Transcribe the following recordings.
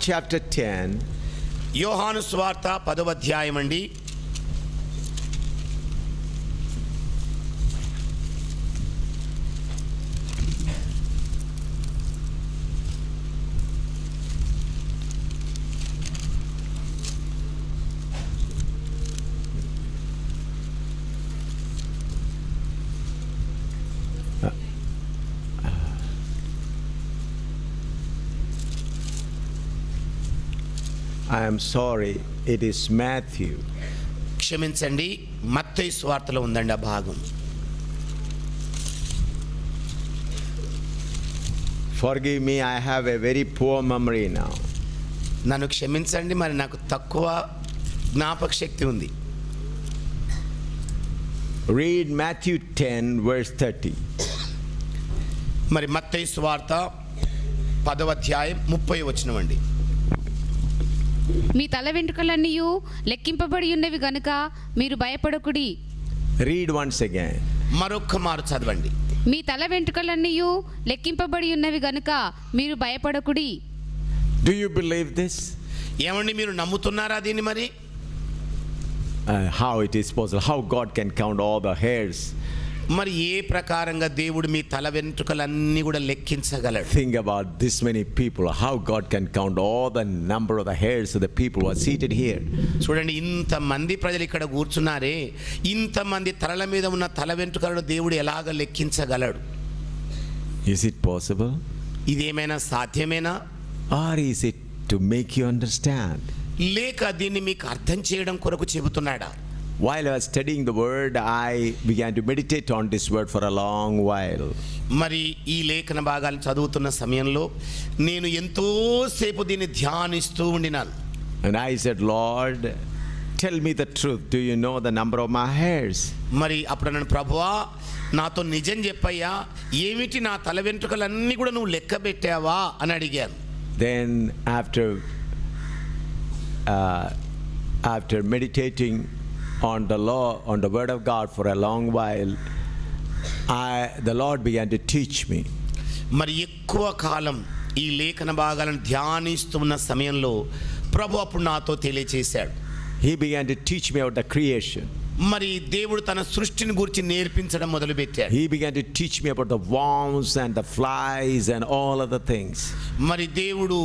chapter 10. యోహాను సువార్త 10వ అధ్యాయం అండి. I am sorry, it is Matthew. క్షమించండి, మత్తయి సువార్తలో ఉందండి ఆ భాగం. Forgive me, I have a very poor memory now. నన్ను క్షమించండి, మరి నాకు తక్కువ జ్ఞాపక శక్తి ఉంది. Read Matthew 10 verse 30. మరి మత్తయి సువార్త 10వ అధ్యాయం 30వ వచనం అండి. మీ తల వెంట్రుకలన్నీయు లెక్కింపబడి ఉన్నవి గనుక మీరు భయపడకుడి. Read once again. మరొక్క మారు చదవండి. మీ తల వెంట్రుకలన్నీయు లెక్కింపబడి ఉన్నవి గనుక మీరు భయపడకుడి. Do you believe this? ఏమండి, మీరు నమ్ముతున్నారా దీన్ని? మరి How it is possible? How God can count all the hairs? మరి ఏ ప్రకారంగా దేవుడు మీ తల వెంట్రుకలన్నీ కూడా లెక్కించగలడు? Think about this many people. How God can count all the number of the hairs of the people who are seated here. చూడండి, ఇంతమంది ప్రజలు ఇక్కడ కూర్చున్నారే, ఇంతమంది తలల మీద ఉన్న తల వెంట్రుకలను దేవుడు ఎలాగ లెక్కించగలడు? Is it possible? ఇదేమైనా సాధ్యమేనా? Or is it to make you understand? లేక దీన్ని మీకు అర్థం చేయడం కొరకు చెబుతున్నాడా? While I was studying the word, I began to meditate on this word for a long while. మరి ఈ లేఖన భాగాలు చదువుతున్న సమయంలో నేను ఎంతోసేపు దీన్ని ధ్యానిస్తూ ఉండినాను. And I said, Lord, tell me the truth. Do you know the number of my hairs? మరి అప్పుడు నన్ను, ప్రభువా నాతో నిజం చెప్పయ్యా, ఏమిటి నా తల వెంట్రుకలన్నీ కూడా నువ్వు లెక్క పెట్టావా అని అడిగాను. Then after meditating on the law, on the word of God for a long while, the Lord began to teach me. మరి ఎక్కువ కాలం ఈ లేఖన భాగాలను ధ్యానిస్తున్న సమయంలో ప్రభు అప్పుడు నాతో తెలియచేశాడు. He began to teach me about the creation. మరి దేవుడు తన సృష్టిని గురించి నేర్పించడం మొదలుపెట్టాడు. He began to teach me about the worms and the flies and all other things. మరి దేవుడు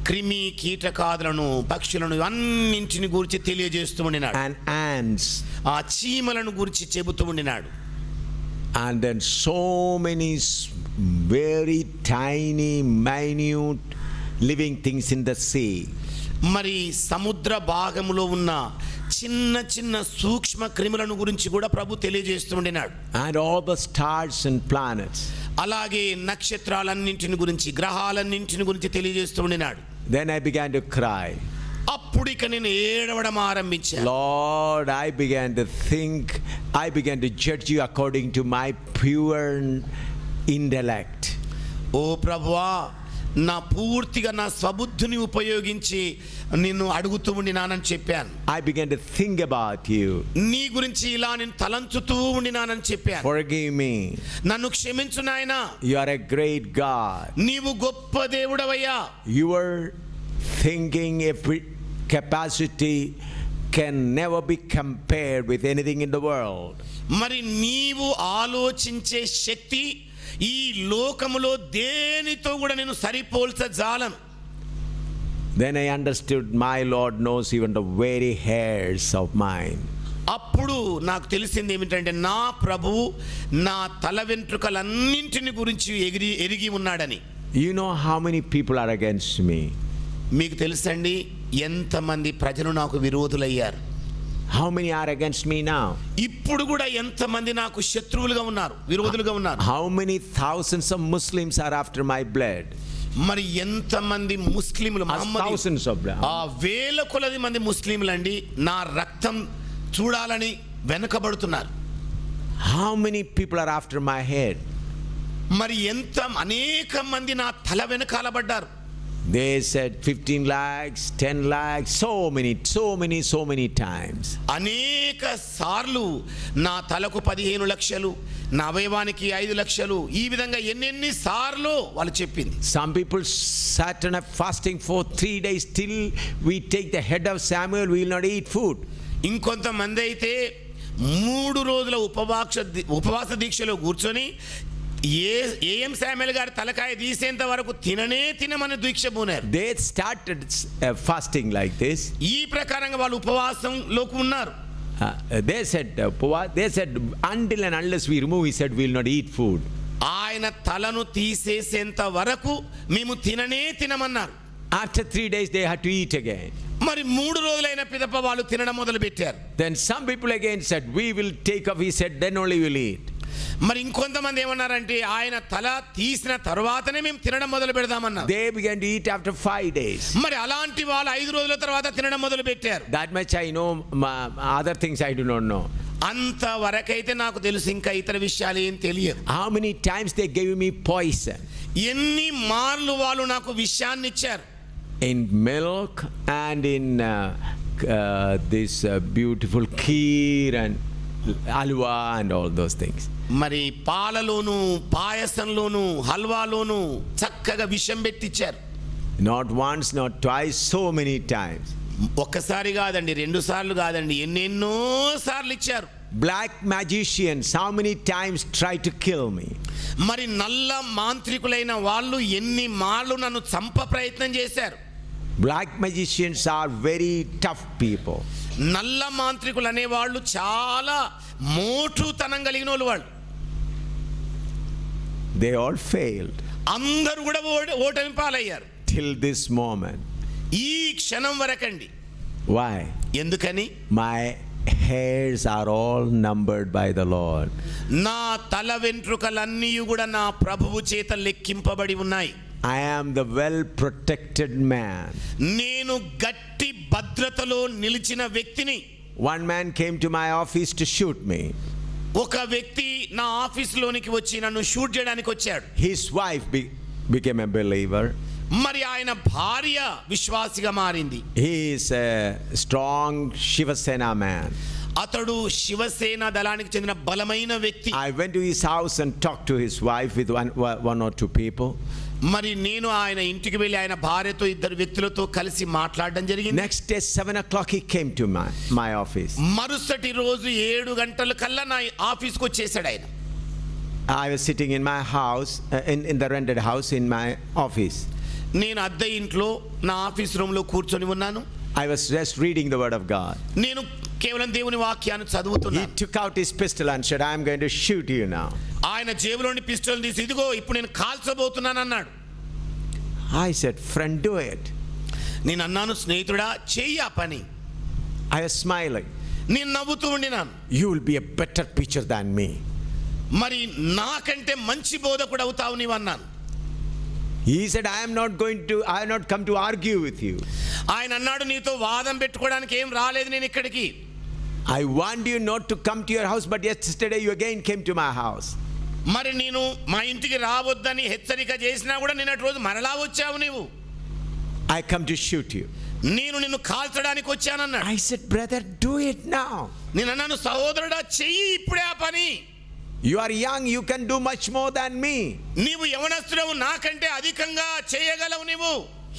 క్రిమి కీటకాదులను, పక్షులను అన్నింటిని గురించి తెలియజేస్తూ ఉండినాడు. And ants. ఆ చీమలను గురించి చెబుతూ ఉండినాడు. And then so many very tiny, minute living things in the sea. మరి సముద్ర భాగములో ఉన్న చిన్న చిన్న సూక్ష్మ క్రిములను గురించి కూడా ప్రభు తెలియజేస్తూ ఉండినాడు. And all the stars and planets. అలాగే నక్షత్రాలన్నింటిని గురించి, గ్రహాలన్నింటిని గురించి తెలియజేస్తూ ఉండినాడు. Then I began to cry. అప్పుడు ఇక నేను ఏడవడం ఆరంభించాను. Lord, I began to judge you according to my pure intellect. ఓ ప్రభువా, నా పూర్తిగా నా స్వబుద్ధిని ఉపయోగించి నిన్ను అడుగుతూ ఉండినానని చెప్పాను. I began to think about you. నీ గురించి ఇలా నేను తలంచుతూ ఉండినానని చెప్పాను. Forgive me. నన్ను క్షమించు నాయనా, You are a great God. నీవు గొప్ప దేవుడవయ్యా. Your thinking capacity can never be compared with anything in the world. మరి నీవు ఆలోచించే శక్తి ఈ లోకములో దేనితో కూడా నేను సరిపోల్చజాలను. Then I understood my Lord knows even the very hairs of mine. అప్పుడు నాకు తెలిసింది ఏమిటంటే, నా ప్రభువు నా తల వెంట్రుకలన్నింటిని గురించి ఎరిగి ఉన్నాడని. You know how many people are against me? మీకు తెలుసండి ఎంతమంది ప్రజలు నాకు విరోధులయ్యారు. How many are against me now? ఇప్పుడు కూడా ఎంతమంది నాకు శత్రువులుగా ఉన్నారు, విరోధులుగా ఉన్నారు. How many thousands of Muslims are after my blood? మరి ఎంతమంది ముస్లింలు, Thousands of them. ఆ వేల కొలది మంది ముస్లింలండి నా రక్తం చూడాలని వెనకబడుతున్నారు. How many people are after my head? మరి అనేక మంది నా తల వెనకాల పడ్డారు. They said 15 lakhs, 10 lakhs, so many times. అనేక సార్లు నా తలకు 15 లక్షలు, నా అవయవానికి 5 లక్షలు, ఈ విధంగా ఎన్నెన్ని సార్లు వాళ్ళు చెప్పింది. Some people sat on a fasting for 3 days till we take the head of Samuel, we will not eat food. ఇంకొంతమంది అయితే 3 రోజుల ఉపవాస దీక్షలో కూర్చొని ఏఎం శామ్యూల్ గారి తలకాయ తీసేంత వరకు తినమని దీక్ష పూనారు. They started fasting like this. ఈ ప్రకారంగా వాళ్ళు ఉపవాసంలోకి ఉన్నారు. They said until and unless we remove, he said we will not eat food. ఆయన తలను తీసేసేంత వరకు మేము తినమన్నారు. After 3 days they had to eat again. మరి 3 రోజులైన పిదప వాళ్ళు తినడం మొదలు పెట్టారు. Then some people again said we will take off, he said then only we will eat. మరి ఇంకొంతమంది ఏమన్నారంటే ఆయన తల తీసిన తర్వాతనే మేము తినడం మొదలు పెడదామన్నారు. They began to eat after 5 days. మరి అలాంటి వాళ్ళు 5 రోజుల తర్వాత తినడం మొదలు పెట్టారు. That much I know. Other things I do not know. అంత వరకైతే నాకు తెలుసు, ఇంకా ఇతర విషయాలు ఏం తెలియదు. How many times they gave me poison? ఎన్ని మార్లు వాళ్ళు నాకు విషయాన్ని ఇచ్చారు. In milk and in this beautiful kheer and halwa and all those things. మరి పాలలోను, పాయసంలోను, హల్వాలోను చక్కగా విషం పెట్టించారు. Not once, not twice, so many times. ఒక్కసారి కాదండి, 2 సార్లు కాదండి, ఎన్నెన్నో సార్లు ఇచ్చారు. Black magicians how many times tried to kill me? మరి నల్ల మాంత్రికులైన వాళ్ళు ఎన్ని మార్లు నన్ను చంప ప్రయత్నం చేశారు. Black magicians are very tough people. నల్ల మాంత్రికులు అనే వాళ్ళు చాలా మోటుతనం కలిగిన వాళ్ళు. They all failed అందరూ కూడా ఓటమి పాలయ్యారు. till this moment. ఈ క్షణం వరకండి. Why? ఎందుకని? My hairs are all numbered by the Lord. నా తల వెంట్రుకలన్నీ కూడా నా ప్రభువు చేత లెక్కింపబడి ఉన్నాయి. I am the well protected man. నేను గట్టి భద్రతలో నిలిచిన వ్యక్తిని. One man came to my office to shoot me. ఒక వ్యక్తి నా ఆఫీసులోనికి వచ్చి నన్ను షూట్ చేయడానికి వచ్చాడు. His wife became a believer. మరి ఆయన భార్య విశ్వాసిగా మారింది. He is a strong Shiva Sena man. అతడు శివసేన దళానికి చెందిన బలమైన వ్యక్తి. I went to his house and talked to his wife with one or two people. మరి నేను ఆయన ఇంటికి వెళ్ళి ఆయన భార్యతో 2 వ్యక్తులతో కలిసి మాట్లాడడం జరిగింది. Next day 7 o'clock he came to my office. మరుసటి రోజు 7 గంటల కల్లా నా ఆఫీస్కి వచ్చేసాడు ఆయన. I was sitting in my house in the rented house in my office. నేను అద్దె ఇంట్లో నా ఆఫీస్ రూమ్ లో కూర్చొని ఉన్నాను. I was just reading the word of God. నేను కేవలం దేవుని వాక్యాన్ని He చదువుతున్నాను. took out his pistol and said, I am going to shoot you now. ఆయన జేబులోని పిస్టల్ తీసి ఇదిగో ఇప్పుడు నేను కాల్చబోతున్నాను అన్నాడు. I said, friend, do it. నేను అన్నాను, స్నేహితుడా చెయ్యి ఆ పని. I was smiling. నేను నవ్వుతూ ఉండినాను. You will be a better preacher than me. మరి నాకంటే మంచి బోధకుడు అవుతావు నీవు అన్నాను. He said, I have not come to argue with you. ఆయన అన్నాడు, నీతో వాదం పెట్టుకోవడానికి ఏం రాలేదు నేను ఇక్కడికి. I want you not to come to your house, but yesterday you again came to my house. మరి నేను మా ఇంటికి రావద్దని హెచ్చరిక చేసినా కూడా నిన్నటి రోజు మరలా వచ్చావు నీవు. I come to shoot you. నేను నిన్ను కాల్చడానికి వచ్చానన్నాడు. I said, brother, do it now. నేను అన్నాను, సహోదరుడా చెయ్యి ఇప్పుడే ఆ పని. You are young, you can do much more than me. నీవు యవనస్తుడవు, నాకంటే అధికంగా చేయగలవు నీవు.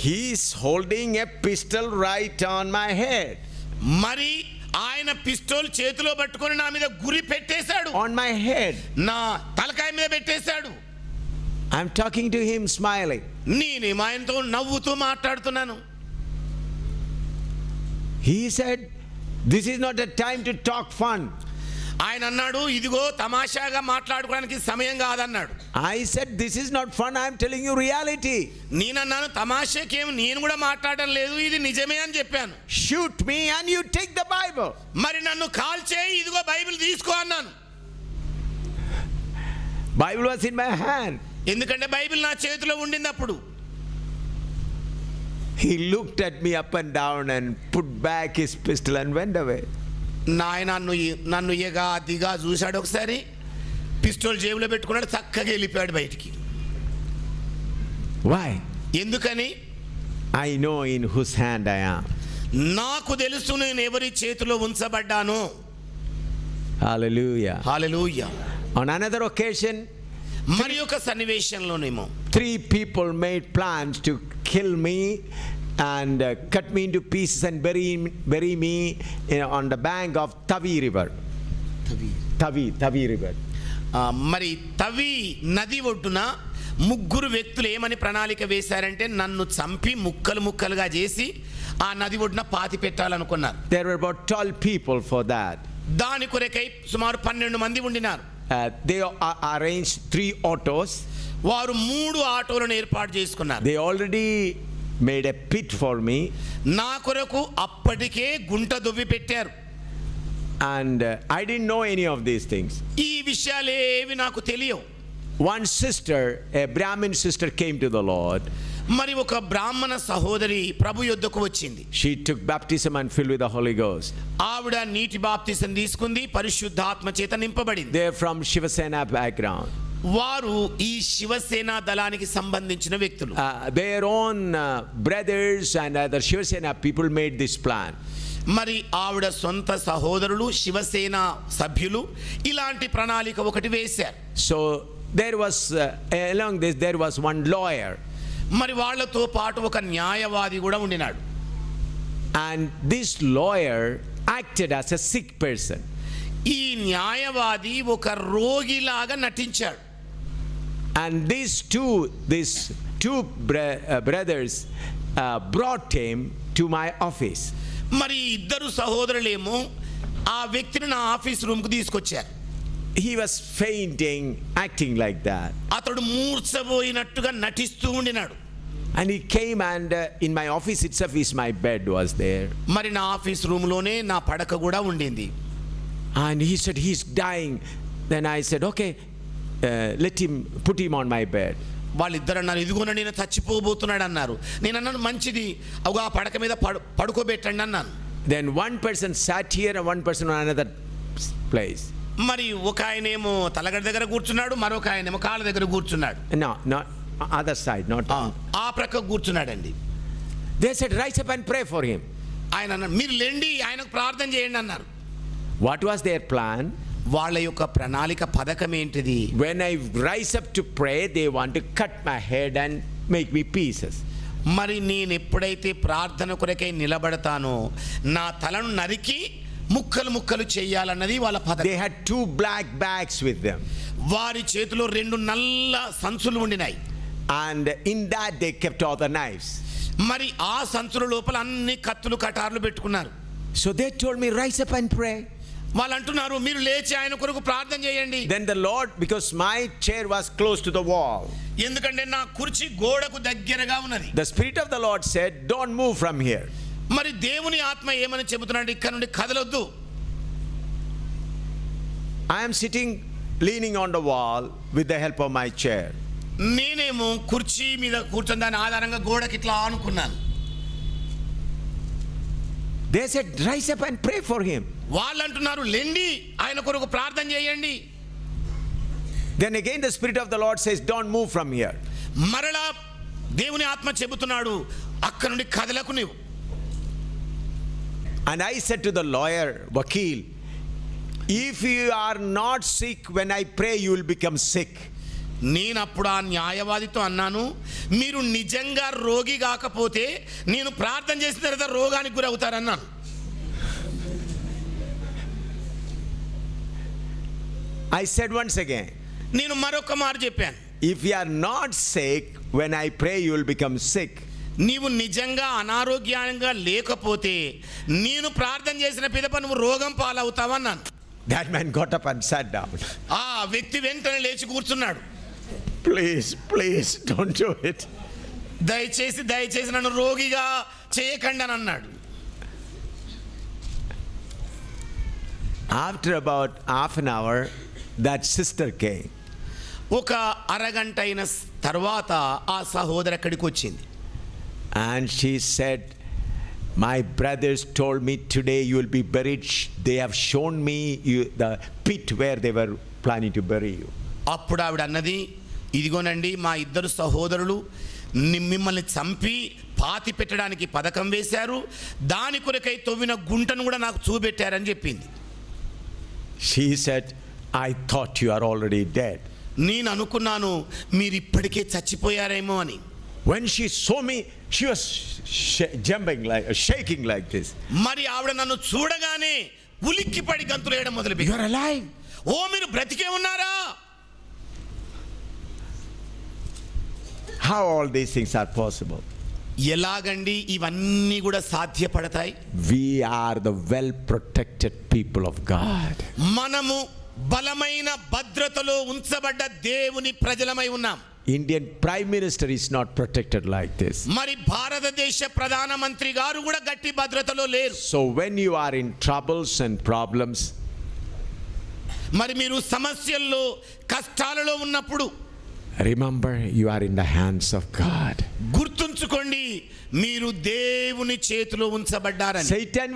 He is holding a pistol right on my head. మరి ఆయన పిస్టోల్ చేతిలో పట్టుకొని నా మీద గురి పెట్టేశాడు. On my head. నా తలకాయ మీద పెట్టేశాడు. I'm talking to him smiling. నేను ఆయనతో నవ్వుతూ మాట్లాడుతున్నాను. He said, this is not a time to talk fun. ఆయన అన్నాడు, ఇదిగో తమాషాగా మాట్లాడుకోవడానికి సమయం కాదన్నాడు. I said, this is not fun, I am telling you reality. నేనన్నాను, తమాషాకేం నేను కూడా మాట్లాడడం లేదు, ఇది నిజమే అని చెప్పాను. Shoot me and you take the Bible. మరి నన్ను కాల్చేయి, ఇదిగో బైబిల్ తీసుకో అన్నాను. Bible was in my hand. ఎందుకంటే బైబిల్ నా చేతిలో ఉండింది అప్పుడు. He looked at me up and down and put back his pistol and went away. నాయన నన్ను ఎగా దిగా చూశాడు, ఒకసారి పిస్టోల్ జేబులో పెట్టుకున్నాడు, చక్కగా వెళ్ళిపోయాడు బయటికి. Why? ఎందుకని? I know in whose hand I am. నాకు తెలుసు నేను ఎవరి చేతిలో ఉంచబడ్డాను. Hallelujah. Hallelujah. On another occasion, మరి ఒక సన్నివేశంలోనేమో 3 people made plans to kill me and cut me into pieces and bury me on the bank of Tavi River. Tavi River. మరి తవి నది ఒడ్డున 3 వ్యక్తులు ఏమని ప్రణాళిక వేశారంటే నన్ను చంపి ముక్కలు ముక్కలుగా చేసి ఆ నది ఒడ్డున పాతి పెట్టాలనుకున్నారు. There were about 12 people for that. దాని కొరకై సుమారు 12 మంది ఉండినారు. They arranged 3 autos. వారు 3 ఆటోలను ఏర్పాటు చేసుకున్నారు. They already made a pit for me. నా కొరకు అప్పటికే గుంట దువ్వి పెట్టారు. And I didn't know any of these things. ఈ విషయాలేవి నాకు తెలియవు. One sister, a Brahmin sister, came to the Lord. మరి ఒక బ్రాహ్మణ సహోదరి ప్రభు యొద్దకు వచ్చింది. She took baptism and filled with the Holy Ghost. ఆవిడ నీటి బాప్తిసం తీసుకుంది, పరిశుద్ధాత్మ చేత నింపబడింది. They're from Shivasena background. వారు ఈ శివసేన దళానికి సంబంధించిన వ్యక్తులు. Their own brothers and other Shivasena people made this plan. మరి ఆవిడ సొంత సహోదరులు శివసేన సభ్యులు ఇలాంటి ప్రణాళిక ఒకటి వేశారు. So there was along this there was one lawyer. మరి వాళ్ళతో పాటు ఒక న్యాయవాది కూడా ఉండినాడు. And this lawyer acted as a sick person. ఈ న్యాయవాది ఒక రోగిలాగా నటించాడు. And these two brothers brought him to my office. మరి ఇద్దరు సహోదరులేమో ఆ వ్యక్తిని నా ఆఫీస్ రూమ్కు తీసుకొచ్చారు. He was fainting, acting like that. అతడు మూర్ఛపోయినట్టుగా నటిస్తూ ఉండినాడు. And he came and in my office itself my bed was there. మరి నా ఆఫీస్ రూమ్లోనే నా పడక కూడా ఉండింది. And he said he's dying. Then I said okay, let him put him on my bed. వాళ్ళిద్దరు అన్నారు ఇదిగోన నేను చచ్చిపోబోతున్నాడు అన్నారు. నేను అన్నాను మంచిది అవుగా ఆ పడక మీద పడుకోబెట్టండి అన్నాను. Then one person sat here and one person on another place. మరి ఒక ఆయనేమో తలగడ దగ్గర కూర్చున్నాడు, మరొక ఆయనేమో కాళ్ళ దగ్గర కూర్చున్నాడు. No, not other side, not ఆ ప్రక్క కూర్చున్నాడండి. They said rise up and pray for him. ఆయన అన్నారు మీరు లేండి ఆయనకు ప్రార్థన చేయండి అన్నారు. What was their plan? వాళ్ళ యొక్క ప్రణాళిక పథకం ఏంటిది? When I rise up to pray, they want to cut my head and make me pieces. మరి నేను ఎప్పుడైతే ప్రార్థన కొరకై నిలబడతానో నా తలను నరికి ముక్కలు ముక్కలు చేయాలన్నది వాళ్ళ పథకం. They had 2 black bags with them. వారి చేతిలో 2 నల్ల సంచులు ఉండినాయి. And in that they kept all the knives. మరి ఆ సంచుల లోపల అన్ని కత్తులు కటార్లు పెట్టుకున్నారు. So they told me rise up and pray. వాళ్ళు అంటున్నారు మీరు లేచి ఆయన కొరకు ప్రార్థన చేయండి. Then the Lord, because my chair was close to the wall, ఎందుకంటే నా కుర్చీ గోడకు దగ్గరగా ఉన్నది. the Spirit of the Lord said don't move from here. మరి దేవుని ఆత్మ ఏమని చెబుతున్నాడు, ఇక్కడ నుండి కదలొద్దు. I am sitting leaning on the wall with the help of my chair. నేనేమో కుర్చీ మీద కూర్చొని దాని ఆధారంగా గోడకి ఇట్లా ఆనుకున్నాను. They said rise up and pray for him. వాళ్ళు అంటున్నారు లెండి ఆయన కొరకు ప్రార్థన చేయండి. Then again the Spirit of the Lord says don't move from here. మరలా దేవుని ఆత్మ చెబుతున్నాడు అక్కడ నుండి కదలకు నీవు. And I said to the lawyer, Vakil, if you are not sick when I pray, you will become sick. నేను అప్పుడు ఆ న్యాయవాదితో అన్నాను మీరు నిజంగా రోగి కాకపోతే నేను ప్రార్థన చేసిన తర్వాత రోగానికి గురవుతారన్నాను. I said once again, నేను మరొక మాట చెప్పాను if you are not sick when I pray, you will become sick. నీవు నిజంగా అనారోగ్యంగా లేకపోతే నేను ప్రార్థన చేసిన పిదప నువ్వు రోగం పాలవుతావన్నాను. That man got up and sat down. ఆ వ్యక్తి వెంటనే లేచి కూర్చున్నాడు. Please don't do it. దయచేసి నన్ను రోగిగా చేయకండి అని అన్నాడు. After about half an hour, that sister came. ఒక అరగంట అయిన తర్వాత ఆ సహోదరి అక్కడికి వచ్చింది. And she said, my brothers told me today you will be buried. They have shown me the pit where they were planning to bury you. అప్పుడు ఆవిడ అన్నది ఇదిగోనండి మా ఇద్దరు సహోదరులు మిమ్మల్ని చంపి పాతి పెట్టడానికి పథకం వేశారు, దాని కొరకై తవ్విన గుంటను కూడా నాకు చూపెట్టారని చెప్పింది. She said, I thought you are already dead. నేను అనుకున్నాను మీరు ఇప్పటికే చచ్చిపోయారేమో అని. When she saw me, she was jumping shaking like this. మరి ఆవిడ నన్ను చూడగానే ఉలిక్కిపడి గంతులేయడం You మొదలుపెట్టారు. are alive. ఓ మీరు బ్రతికే ఉన్నారా? How all these things are possible? ఎలాగండి ఇవన్నీ కూడా సాధ్యపడతాయి? We are the well protected people of God. మనము బలమైన భద్రతలో ఉంచబడ్డ దేవుని ప్రజలమై ఉన్నాం. Indian Prime Minister is not protected like this. మరి భారతదేశ ప్రధానమంత్రి గారు కూడా గట్టి భద్రతలో లేరు. So when you are in troubles and problems, మరి మీరు సమస్యల్లో కష్టాలలో ఉన్నప్పుడు remember you are in the hands of God. గుర్తుంచుకోండి మీరు దేవుని చేతిలో ఉంచబడ్డారని. Satan will